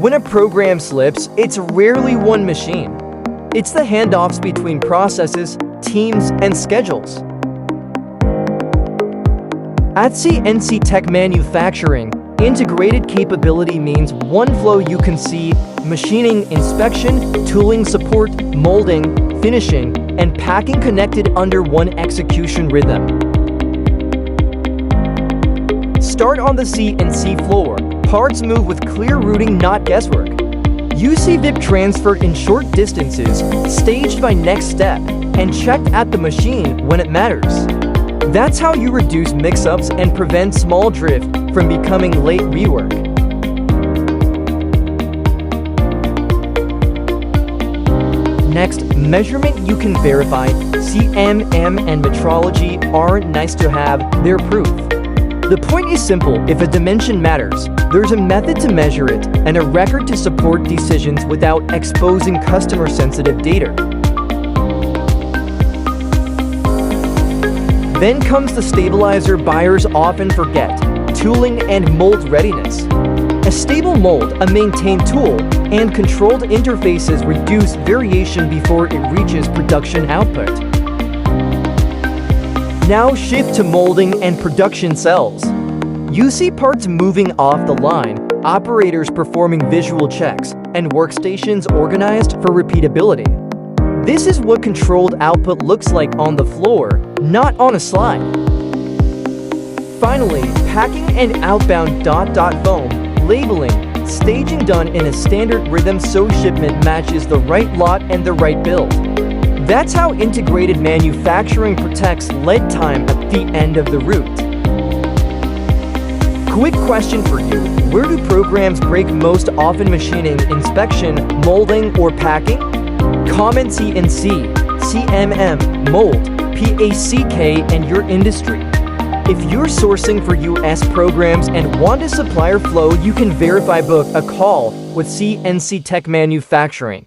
When a program slips, it's rarely one machine. It's the handoffs between processes, teams, and schedules. At CNCTech Manufacturing, integrated capability means one flow you can see: machining, inspection, tooling support, molding, finishing, and packing connected under one execution rhythm. Start on the CNC floor. Parts move with clear routing, not guesswork. UC VIP transferred in short distances, staged by next step, and checked at the machine when it matters. That's how you reduce mix-ups and prevent small drift from becoming late rework. Next, measurement you can verify. CMM and metrology aren't nice to have, they're proof. The point is simple: if a dimension matters, there's a method to measure it and a record to support decisions without exposing customer-sensitive data. Then comes the stabilizer buyers often forget: tooling and mold readiness. A stable mold, a maintained tool, and controlled interfaces reduce variation before it reaches production output. Now shift to molding and production cells. You see parts moving off the line, operators performing visual checks, and workstations organized for repeatability. This is what controlled output looks like on the floor, not on a slide. Finally, packing and outbound foam, labeling, staging done in a standard rhythm so shipment matches the right lot and the right build. That's how integrated manufacturing protects lead time at the end of the route. Quick question for you: where do programs break most often? Machining, inspection, molding, or packing? Comment CNC, CMM, mold, PACK, and your industry. If you're sourcing for US programs and want a supplier flow you can verify, book a call with CNCTech Manufacturing.